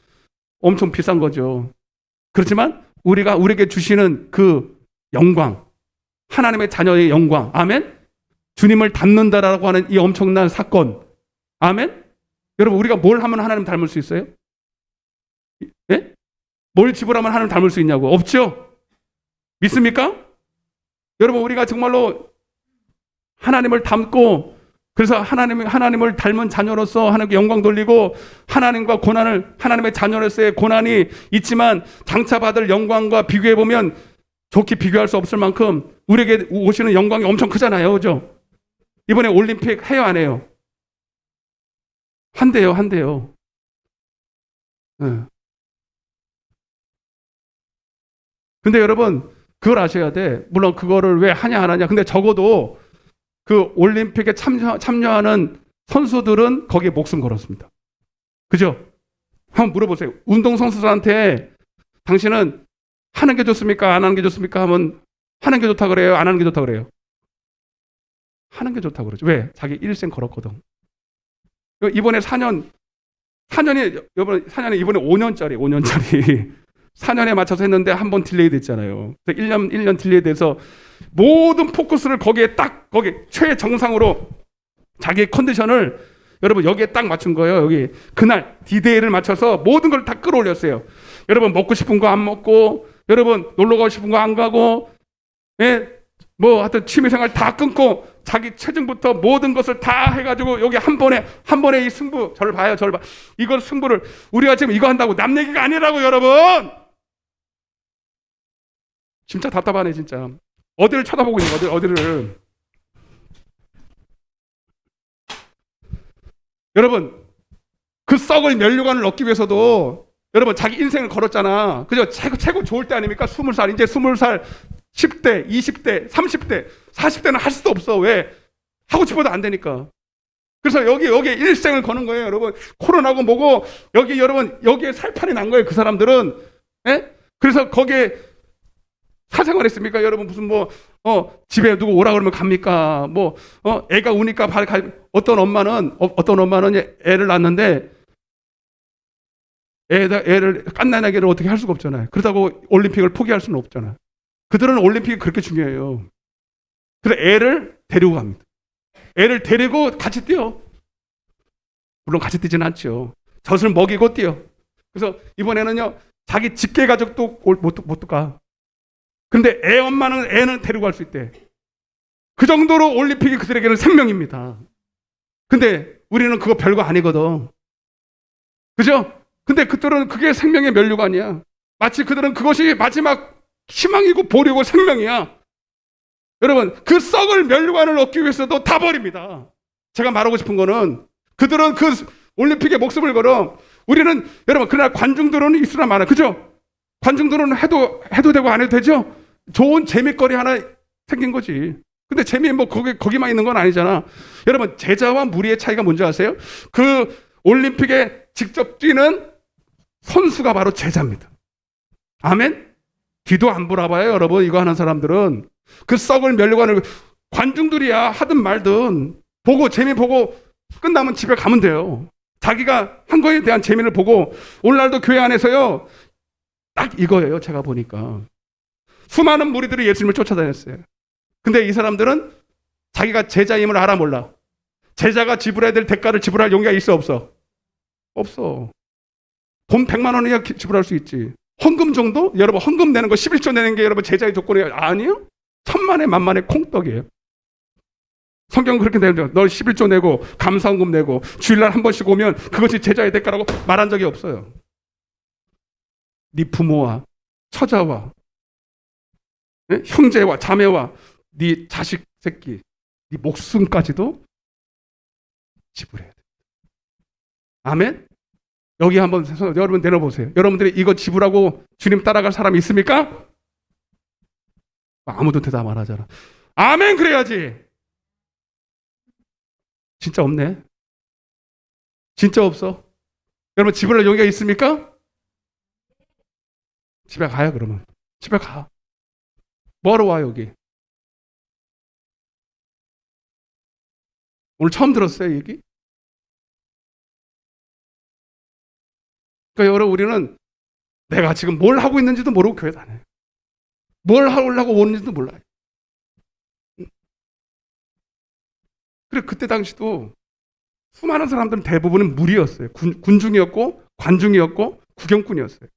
엄청 비싼 거죠. 그렇지만 우리에게 주시는 그 영광, 하나님의 자녀의 영광, 아멘? 주님을 닮는다라고 하는 이 엄청난 사건, 아멘? 여러분 우리가 뭘 하면 하나님 닮을 수 있어요? 예? 뭘 지불하면 하나님 닮을 수 있냐고? 없죠? 믿습니까? 여러분 우리가 정말로 하나님을 닮고 그래서 하나님을 닮은 자녀로서 하나님께 영광 돌리고 하나님과 고난을 하나님의 자녀로서의 고난이 있지만 장차 받을 영광과 비교해 보면 좋게 비교할 수 없을 만큼 우리에게 오시는 영광이 엄청 크잖아요. 그죠? 이번에 올림픽 해요 안 해요? 한대요. 네. 근데 여러분 그걸 아셔야 돼. 물론 그거를 왜 하냐 안 하냐. 근데 적어도 그 올림픽에 참여하는 선수들은 거기에 목숨 걸었습니다. 그죠? 한번 물어보세요. 운동선수들한테 당신은 하는 게 좋습니까? 안 하는 게 좋습니까? 하면 하는 게 좋다 그래요? 안 하는 게 좋다 그래요? 하는 게 좋다 그러죠. 왜? 자기 일생 걸었거든. 이번에 4년이 이번에 5년짜리 4년에 맞춰서 했는데 한 번 딜레이 됐잖아요. 1년 딜레이 돼서 모든 포커스를 거기 최정상으로 자기의 컨디션을 여러분 여기에 딱 맞춘 거예요. 여기 그날 디데이를 맞춰서 모든 걸 다 끌어올렸어요. 여러분 먹고 싶은 거 안 먹고, 여러분 놀러 가고 싶은 거 안 가고, 뭐 하여튼 취미생활 다 끊고 자기 체중부터 모든 것을 다 해가지고 여기 한 번에 이 승부 저를 봐요. 이걸 승부를 우리가 지금 이거 한다고 남 얘기가 아니라고 여러분. 진짜 답답하네 진짜. 어디를 쳐다보고 있는 거야? 어디를? 여러분 그 썩을 면류관을 얻기 위해서도 여러분 자기 인생을 걸었잖아. 그죠? 최고 좋을 때 아닙니까? 20살 이제 20살 10대 20대 30대 40대는 할 수도 없어. 왜? 하고 싶어도 안 되니까. 그래서 여기에 일생을 거는 거예요. 여러분 코로나고 뭐고 여기에 살판이 난 거예요. 그 사람들은. 그래서 거기에 사생활 했습니까? 여러분 무슨 집에 누구 오라 그러면 갑니까? 애가 우니까 어떤 엄마는 애를 낳았는데 애를 갓난아기를 어떻게 할 수가 없잖아요. 그렇다고 올림픽을 포기할 수는 없잖아요. 그들은 올림픽이 그렇게 중요해요. 그래서 애를 데리고 갑니다. 애를 데리고 같이 뛰어. 물론 같이 뛰지는 않죠. 젖을 먹이고 뛰어. 그래서 이번에는요 자기 직계 가족도 못 가. 근데 애는 데리고 갈 수 있대. 그 정도로 올림픽이 그들에게는 생명입니다. 근데 우리는 그거 별거 아니거든. 그죠? 근데 그들은 그게 생명의 면류관이야. 마치 그들은 그것이 마지막 희망이고 보리고 생명이야. 여러분 그 썩을 면류관을 얻기 위해서도 다 버립니다. 제가 말하고 싶은 거는 그들은 그 올림픽에 목숨을 걸어. 우리는 여러분 그러나 관중들은 있으나 마나. 그죠? 관중들은 해도 되고 안 해도 되죠? 좋은 재미거리 하나 생긴 거지. 근데 재미 거기만 있는 건 아니잖아. 여러분 제자와 무리의 차이가 뭔지 아세요? 그 올림픽에 직접 뛰는 선수가 바로 제자입니다. 아멘? 뒤도 안 돌아봐요. 여러분 이거 하는 사람들은 그 썩을 면류관을 관중들이야 하든 말든 재미 보고 끝나면 집에 가면 돼요. 자기가 한 거에 대한 재미를 보고 오늘날도 교회 안에서요 딱 이거예요. 제가 보니까 수많은 무리들이 예수님을 쫓아다녔어요. 근데 이 사람들은 자기가 제자임을 알아 몰라. 제자가 지불해야 될 대가를 지불할 용기가 있어 없어? 없어. 돈 100만 원이야 지불할 수 있지. 헌금 정도? 여러분 헌금 내는 거 11조 내는 게 여러분 제자의 조건이에요? 아니요. 천만에 만만의 콩떡이에요. 성경은 그렇게 되죠. 너 11조 내고 감사헌금 내고 주일날 한 번씩 오면 그것이 제자의 대가라고 말한 적이 없어요. 네 부모와 처자와 형제와 자매와 네 자식 새끼 네 목숨까지도 지불해야 돼. 아멘? 여기 한번 여러분 내려보세요. 여러분들이 이거 지불하고 주님 따라갈 사람이 있습니까? 아무도 대답 안 하잖아. 아멘 그래야지. 진짜 없네. 진짜 없어. 여러분 집을 여기가 있습니까? 집에 가요 그러면. 집에 가. 뭐하러 와 여기? 오늘 처음 들었어요 얘기? 그러니까 여러분 우리는 내가 지금 뭘 하고 있는지도 모르고 교회 다녀요. 뭘 하려고 오는지도 몰라요. 그래 그때 당시도 수많은 사람들은 대부분은 무리였어요. 군중이었고 관중이었고 구경꾼이었어요.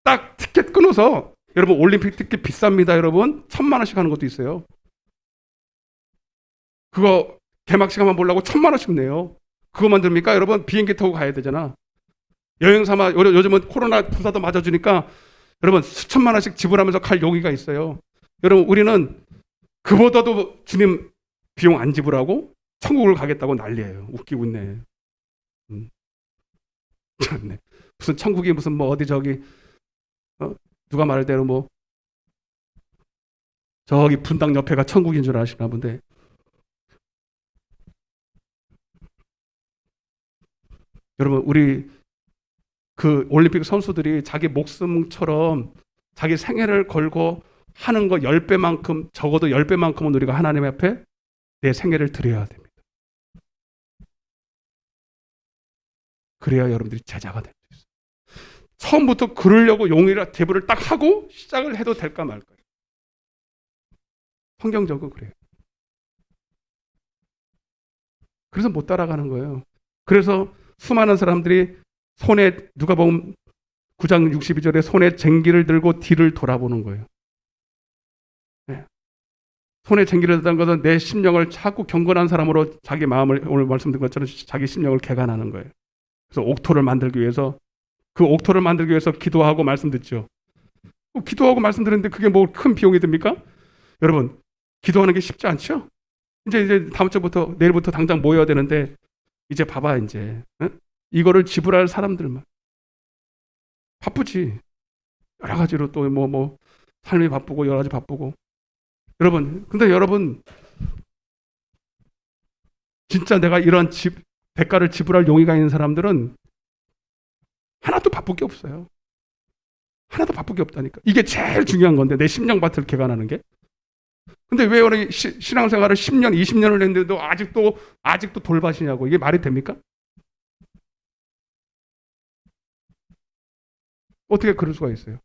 딱 티켓 끊어서 여러분 올림픽 티켓 비쌉니다 여러분. 1,000만 원씩 하는 것도 있어요. 그거 개막 시간만 보려고 1,000만 원씩 내요. 그것만 듭니까? 여러분 비행기 타고 가야 되잖아. 여행 삼아 요즘은 코로나 주사도 맞아주니까 여러분 수천만 원씩 지불하면서 갈 용의가 있어요. 여러분 우리는 그보다도 주님 비용 안 지불하고 천국을 가겠다고 난리예요. 웃기고 있네. 네. 무슨 천국이 무슨 뭐 어디 저기 누가 말할 대로 뭐 저기 분당 옆에가 천국인 줄 아시나 본데 여러분 우리 그 올림픽 선수들이 자기 목숨처럼 자기 생애를 걸고 하는 거 10배만큼 적어도 10배만큼은 우리가 하나님 앞에 내 생애를 드려야 됩니다. 그래야 여러분들이 제자가 될 수 있어요. 처음부터 그러려고 용이라 대부를 딱 하고 시작을 해도 될까 말까요? 성경적으로 그래요. 그래서 못 따라가는 거예요. 그래서 수많은 사람들이 손에 누가 보면 9장 62절에 손에 쟁기를 들고 뒤를 돌아보는 거예요. 네. 손에 쟁기를 든다는 것은 내 심령을 자꾸 경건한 사람으로 자기 마음을 오늘 말씀드린 것처럼 자기 심령을 개간하는 거예요. 그래서 옥토를 만들기 위해서 그 옥토를 만들기 위해서 기도하고 말씀 듣죠. 기도하고 말씀 드렸는데 그게 뭐 큰 비용이 듭니까? 여러분 기도하는 게 쉽지 않죠? 이제 다음 주부터 내일부터 당장 모여야 되는데 이제 봐봐 이제 이거를 지불할 사람들만 바쁘지. 여러 가지로 또 뭐 삶이 바쁘고 여러 가지 바쁘고 여러분 근데 여러분 진짜 내가 이런 대가를 지불할 용의가 있는 사람들은 하나도 바쁠 게 없어요. 하나도 바쁠 게 없다니까. 이게 제일 중요한 건데 내 심령밭을 개간하는 게. 근데 왜 우리 신앙생활을 10년, 20년을 했는데도 아직도 돌밭이냐고. 이게 말이 됩니까? 어떻게 그럴 수가 있어요?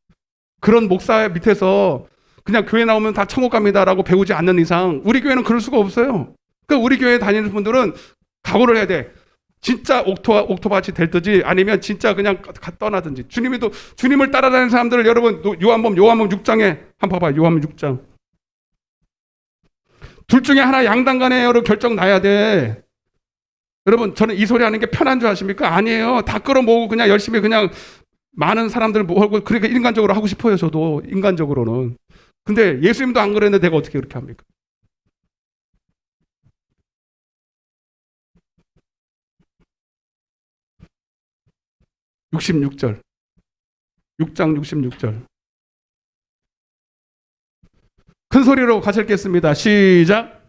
그런 목사 밑에서 그냥 교회 나오면 다 천국 갑니다라고 배우지 않는 이상 우리 교회는 그럴 수가 없어요. 그러니까 우리 교회 다니는 분들은 각오를 해야 돼. 진짜 옥토밭이 될 듯이 아니면 진짜 그냥 떠나든지. 주님을 따라다니는 사람들을 여러분 요한복음 6장에 한번 봐봐요. 요한복음 6장. 둘 중에 하나 양당간에 여러분 결정 나야 돼. 여러분 저는 이 소리 하는 게 편한 줄 아십니까? 아니에요. 다 끌어모으고 그냥 열심히 그냥 많은 사람들 모으고 그러니까 인간적으로 하고 싶어요. 저도 인간적으로는. 근데 예수님도 안 그랬는데 내가 어떻게 그렇게 합니까? (66절) 6장 66절 큰 소리로 같이 읽겠습니다. 시작.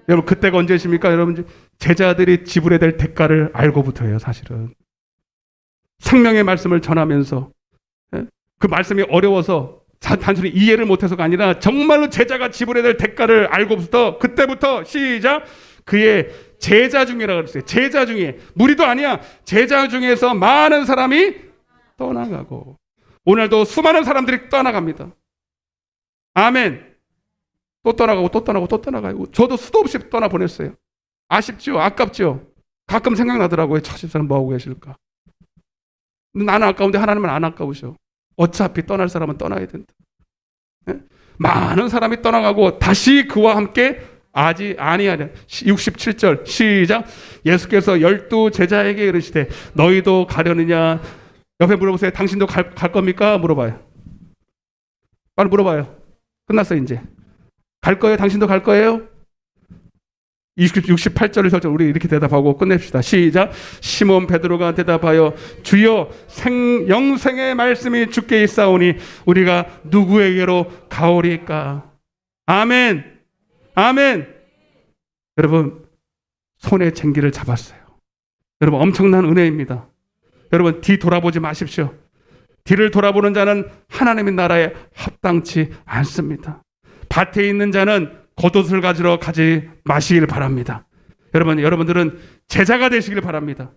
여러분 그때가 언제십니까? 여러분 제자들이 지불해야 될 대가를 알고부터예요. 사실은 생명의 말씀을 전하면서 그 말씀이 어려워서 단순히 이해를 못해서가 아니라 정말로 제자가 지불해야 될 대가를 알고부터 그때부터 시작. 그의 제자 중이라고 그랬어요. 제자 중에 무리도 아니야. 제자 중에서 많은 사람이 떠나가고 오늘도 수많은 사람들이 떠나갑니다. 아멘. 또 떠나가고 또 떠나고 또 떠나가고 저도 수도 없이 떠나보냈어요. 아쉽죠? 아깝죠? 가끔 생각나더라고요. 저 집사람 뭐하고 계실까? 나는 아까운데 하나님은 안 아까우셔. 어차피 떠날 사람은 떠나야 된다. 네? 많은 사람이 떠나가고 다시 그와 함께 아니하냐. 67절 시작. 예수께서 12 제자에게 이르시되 너희도 가려느냐. 옆에 물어보세요. 당신도 갈 겁니까? 물어봐요. 빨리 물어봐요. 끝났어요 이제. 갈 거예요? 당신도 갈 거예요? 68절을 설정 우리 이렇게 대답하고 끝냅시다. 시작. 시몬 베드로가 대답하여 주여 영생의 말씀이 주께 있사오니 우리가 누구에게로 가오리까? 아멘. 아멘. 여러분 손에 쟁기를 잡았어요. 여러분 엄청난 은혜입니다. 여러분 뒤 돌아보지 마십시오. 뒤를 돌아보는 자는 하나님의 나라에 합당치 않습니다. 밭에 있는 자는 겉옷을 가지러 가지 마시길 바랍니다. 여러분들은 제자가 되시길 바랍니다.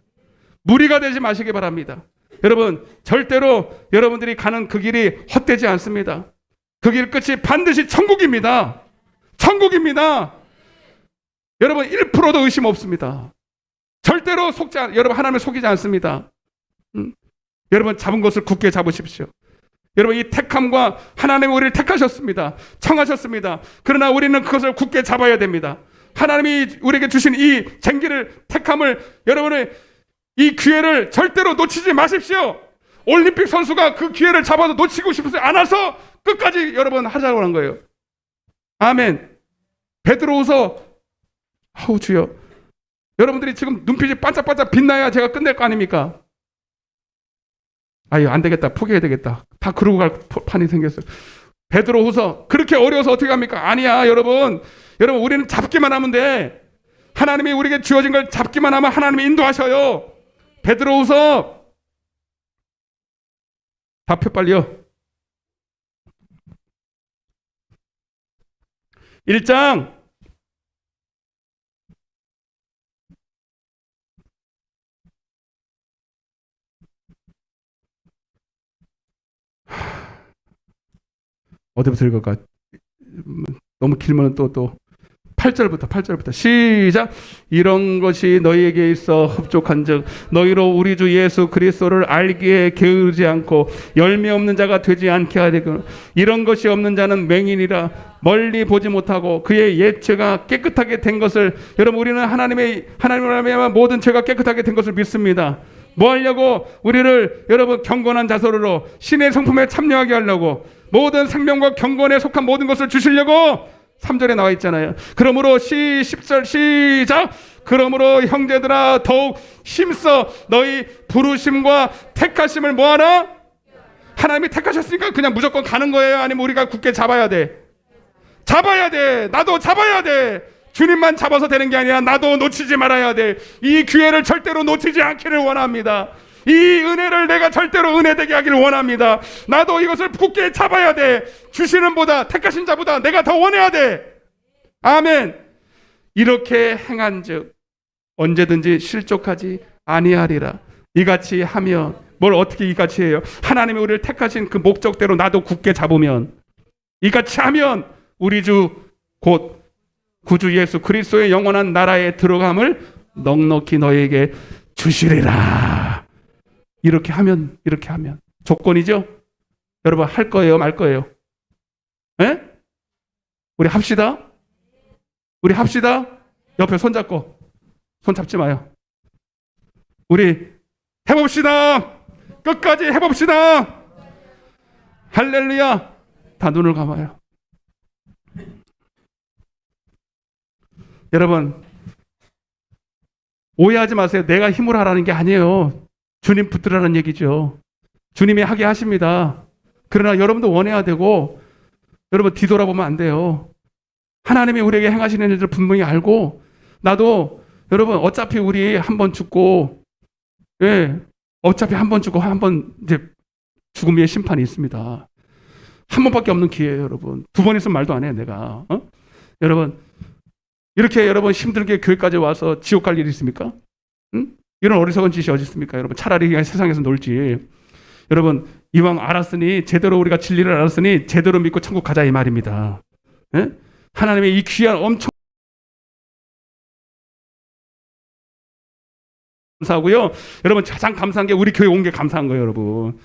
무리가 되지 마시기 바랍니다. 여러분 절대로 여러분들이 가는 그 길이 헛되지 않습니다. 그 길 끝이 반드시 천국입니다. 천국입니다. 여러분 1%도 의심 없습니다. 절대로 여러분 하나님을 속이지 않습니다. 여러분 잡은 것을 굳게 잡으십시오. 여러분 이 택함과 하나님이 우리를 택하셨습니다. 청하셨습니다. 그러나 우리는 그것을 굳게 잡아야 됩니다. 하나님이 우리에게 주신 이 쟁기를, 택함을, 여러분의 이 기회를 절대로 놓치지 마십시오. 올림픽 선수가 그 기회를 잡아서 놓치고 싶어서 않아서 끝까지 여러분 하자고 한 거예요. 아멘. 베드로후서 아우 주여, 여러분들이 지금 눈빛이 반짝반짝 빛나야 제가 끝낼 거 아닙니까? 아유 안 되겠다, 포기해야 되겠다, 다 그러고 갈 판이 생겼어요. 베드로후서 그렇게 어려워서 어떻게 합니까? 아니야 여러분 우리는 잡기만 하면 돼. 하나님이 우리에게 주어진 걸 잡기만 하면 하나님이 인도하셔요. 베드로후서 답표 빨리요. 1장 '어디부터 읽을까? 너무 길면 또 8절부터 시작. 이런 것이 너희에게 있어 흡족한즉 너희로 우리 주 예수 그리스도를 알기에 게으르지 않고 열매 없는 자가 되지 않게 하되고, 이런 것이 없는 자는 맹인이라 멀리 보지 못하고 그의 옛죄가 깨끗하게 된 것을, 여러분 우리는 하나님을 말미암아 모든 죄가 깨끗하게 된 것을 믿습니다. 뭐 하려고? 우리를 여러분 경건한 자손으로 신의 성품에 참여하게 하려고, 모든 생명과 경건에 속한 모든 것을 주시려고 3절에 나와 있잖아요. 그러므로 10절 시작. 그러므로 형제들아 더욱 힘써 너희 부르심과 택하심을 뭐하라? 하나님이 택하셨으니까 그냥 무조건 가는 거예요? 아니면 우리가 굳게 잡아야 돼? 잡아야 돼. 나도 잡아야 돼. 주님만 잡아서 되는 게 아니라 나도 놓치지 말아야 돼. 이 기회를 절대로 놓치지 않기를 원합니다. 이 은혜를 내가 절대로 은혜되게 하기를 원합니다. 나도 이것을 굳게 잡아야 돼. 주시는 보다, 택하신 자보다 내가 더 원해야 돼. 아멘. 이렇게 행한즉 언제든지 실족하지 아니하리라. 이같이 하면, 뭘 어떻게 이같이 해요? 하나님이 우리를 택하신 그 목적대로 나도 굳게 잡으면, 이같이 하면 우리 주 곧 구주 예수 그리스도의 영원한 나라에 들어감을 넉넉히 너희에게 주시리라. 이렇게 하면 조건이죠? 여러분 할 거예요, 말 거예요? 에? 우리 합시다. 옆에 손 잡고, 손 잡지 마요. 우리 해봅시다. 끝까지 해봅시다. 할렐루야. 다 눈을 감아요. 여러분 오해하지 마세요. 내가 힘을 하라는 게 아니에요. 주님 붙들으라는 얘기죠. 주님이 하게 하십니다. 그러나 여러분도 원해야 되고, 여러분 뒤돌아보면 안 돼요. 하나님이 우리에게 행하시는 일들 분명히 알고, 나도 여러분 어차피 우리 한 번 죽고, 어차피 한 번 죽고 한 번 이제 죽음 위에 심판이 있습니다. 한 번밖에 없는 기회예요, 여러분. 2번 있으면 말도 안 해요, 내가. 여러분 이렇게 여러분 힘들게 교회까지 와서 지옥 갈 일이 있습니까? 응? 이런 어리석은 짓이 어디 있습니까? 여러분 차라리 그냥 세상에서 놀지. 여러분 이왕 알았으니, 제대로 우리가 진리를 알았으니 제대로 믿고 천국 가자 이 말입니다. 하나님의 이 귀한 엄청 감사하고요. 여러분 가장 감사한 게 우리 교회 온 게 감사한 거예요, 여러분.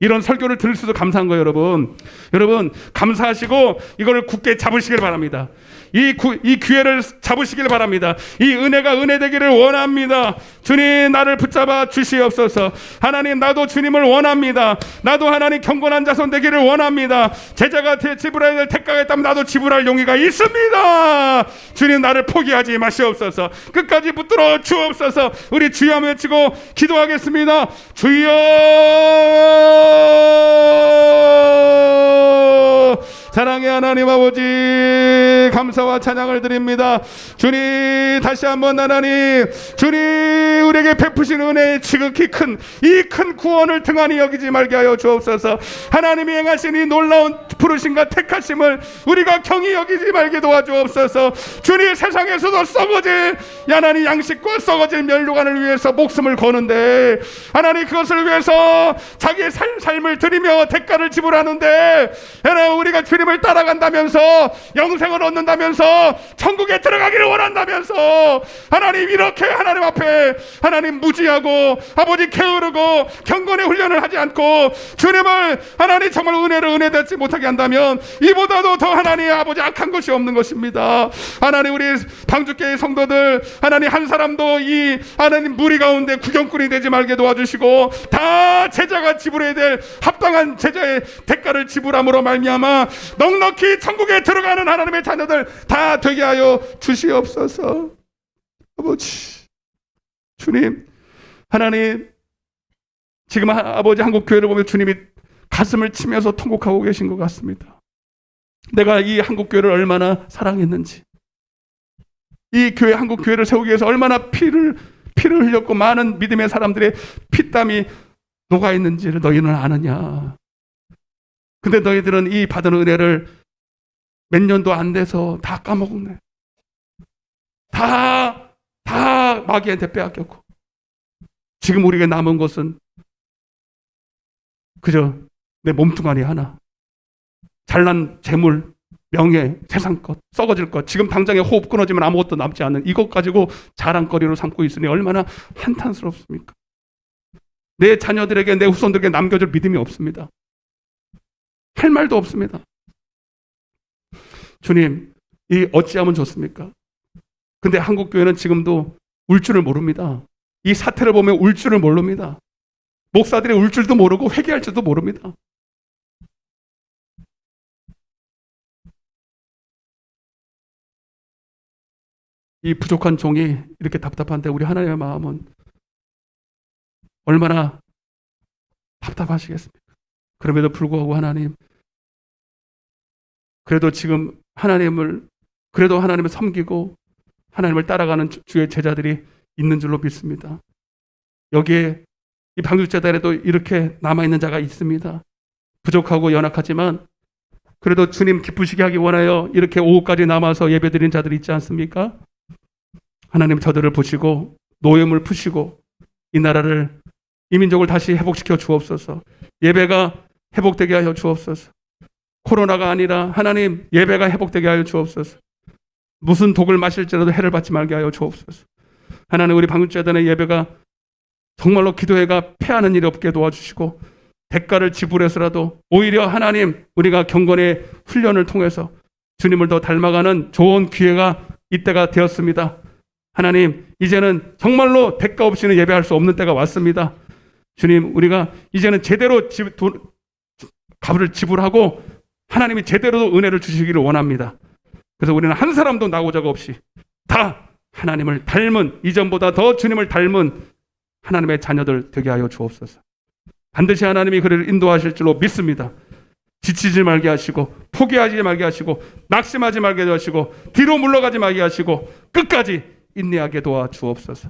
이런 설교를 들을 수도 감사한 거예요, 여러분. 여러분 감사하시고 이거를 굳게 잡으시길 바랍니다. 이 기회를 잡으시길 바랍니다. 이 은혜가 은혜 되기를 원합니다. 주님 나를 붙잡아 주시옵소서. 하나님 나도 주님을 원합니다. 나도 하나님 경건한 자손 되기를 원합니다. 제자가 지불해야 될 대가가 있다면 나도 지불할 용의가 있습니다. 주님 나를 포기하지 마시옵소서. 끝까지 붙들어 주옵소서. 우리 주여 외치고 기도하겠습니다. 주여. 사랑의 하나님 아버지, 감사와 찬양을 드립니다. 주님, 다시 한번 하나님, 주님 우리에게 베푸신 은혜의 지극히 큰 이 큰 구원을 등한히 여기지 말게 하여 주옵소서. 하나님이 행하신 이 놀라운 부르심과 택하심을 우리가 경히 여기지 말게 도와주옵소서. 주님, 세상에서도 썩어질 하나님 양식과 썩어질 멸류관을 위해서 목숨을 거는데, 하나님 그것을 위해서 자기의 삶을 드리며 대가를 지불하는데, 하나님 우리가 주님을 따라간다면서 영생을 얻는다면서 천국에 들어가기를 원한다면서 하나님 이렇게 하나님 앞에 하나님 무지하고 아버지 게으르고 경건의 훈련을 하지 않고 주님을 하나님 정말 은혜받지 못하게 한다면 이보다도 더 하나님 아버지 악한 것이 없는 것입니다. 하나님 우리 방주교회 성도들 하나님 한 사람도 이 하나님 무리 가운데 구경꾼이 되지 말게 도와주시고, 다 제자가 지불해야 될 합당한 제자의 대가를 지불함으로 말미암아 넉넉히 천국에 들어가는 하나님의 자녀들 다 되게 하여 주시옵소서. 아버지, 주님, 하나님 지금 아버지 한국교회를 보면 주님이 가슴을 치면서 통곡하고 계신 것 같습니다. 내가 이 한국교회를 얼마나 사랑했는지, 이 교회 한국교회를 세우기 위해서 얼마나 피를 흘렸고 많은 믿음의 사람들의 피땀이 녹아있는지를 너희는 아느냐. 근데 너희들은 이 받은 은혜를 몇 년도 안 돼서 다 까먹네. 다 마귀한테 빼앗겼고, 지금 우리에게 남은 것은 그저 내 몸뚱아리 하나, 잘난 재물, 명예, 세상 것, 썩어질 것, 지금 당장에 호흡 끊어지면 아무것도 남지 않는 이것 가지고 자랑거리로 삼고 있으니 얼마나 한탄스럽습니까? 내 자녀들에게, 내 후손들에게 남겨줄 믿음이 없습니다. 할 말도 없습니다. 주님, 이 어찌하면 좋습니까? 근데 한국교회는 지금도 울 줄을 모릅니다. 이 사태를 보면 울 줄을 모릅니다. 목사들이 울 줄도 모르고 회개할 줄도 모릅니다. 이 부족한 종이 이렇게 답답한데 우리 하나님의 마음은 얼마나 답답하시겠습니까? 그럼에도 불구하고 하나님, 그래도 지금 그래도 하나님을 섬기고 하나님을 따라가는 주의 제자들이 있는 줄로 믿습니다. 여기에 이 방주재단에도 이렇게 남아있는 자가 있습니다. 부족하고 연약하지만 그래도 주님 기쁘시게 하기 원하여 이렇게 오후까지 남아서 예배드린 자들이 있지 않습니까? 하나님 저들을 보시고 노염을 푸시고 이 나라를, 이 민족을 다시 회복시켜 주옵소서. 예배가 회복되게 하여 주옵소서. 코로나가 아니라 하나님 예배가 회복되게 하여 주옵소서. 무슨 독을 마실지라도 해를 받지 말게 하여 주옵소서. 하나님 우리 방주재단의 예배가 정말로 기도회가 패하는 일이 없게 도와주시고, 대가를 지불해서라도 오히려 하나님 우리가 경건의 훈련을 통해서 주님을 더 닮아가는 좋은 기회가 이때가 되었습니다. 하나님 이제는 정말로 대가 없이는 예배할 수 없는 때가 왔습니다. 주님, 우리가 이제는 제대로 값을 지불하고 하나님이 제대로 은혜를 주시기를 원합니다. 그래서 우리는 한 사람도 나고자가 없이 다 하나님을 닮은, 이전보다 더 주님을 닮은 하나님의 자녀들 되게 하여 주옵소서. 반드시 하나님이 그를 인도하실 줄로 믿습니다. 지치지 말게 하시고, 포기하지 말게 하시고, 낙심하지 말게 하시고, 뒤로 물러가지 말게 하시고, 끝까지 인내하게 도와주옵소서.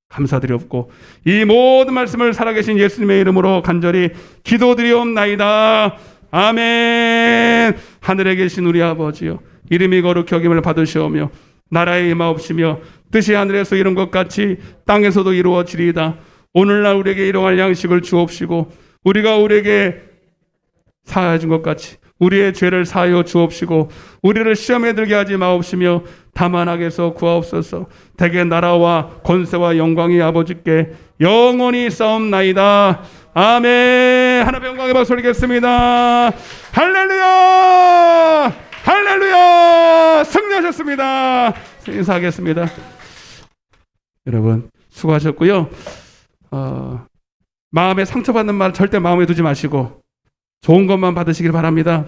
감사드리옵고 이 모든 말씀을 살아계신 예수님의 이름으로 간절히 기도드리옵나이다. 아멘. 하늘에 계신 우리 아버지여, 이름이 거룩히 여김을 받으시오며 나라에 임하옵시며 뜻이 하늘에서 이룬 것 같이 땅에서도 이루어지리이다. 오늘날 우리에게 일용할 양식을 주옵시고 우리가 우리에게 사하여 준 것 같이 우리의 죄를 사하여 주옵시고 우리를 시험에 들게 하지 마옵시며 다만 악에서 구하옵소서. 대개 나라와 권세와 영광이 아버지께 영원히 싸움나이다. 아멘. 하나님의 영광의 박수 올리겠습니다. 할렐루야, 할렐루야. 승리하셨습니다. 인사하겠습니다. 여러분 수고하셨고요. 마음에 상처받는 말 절대 마음에 두지 마시고 좋은 것만 받으시길 바랍니다.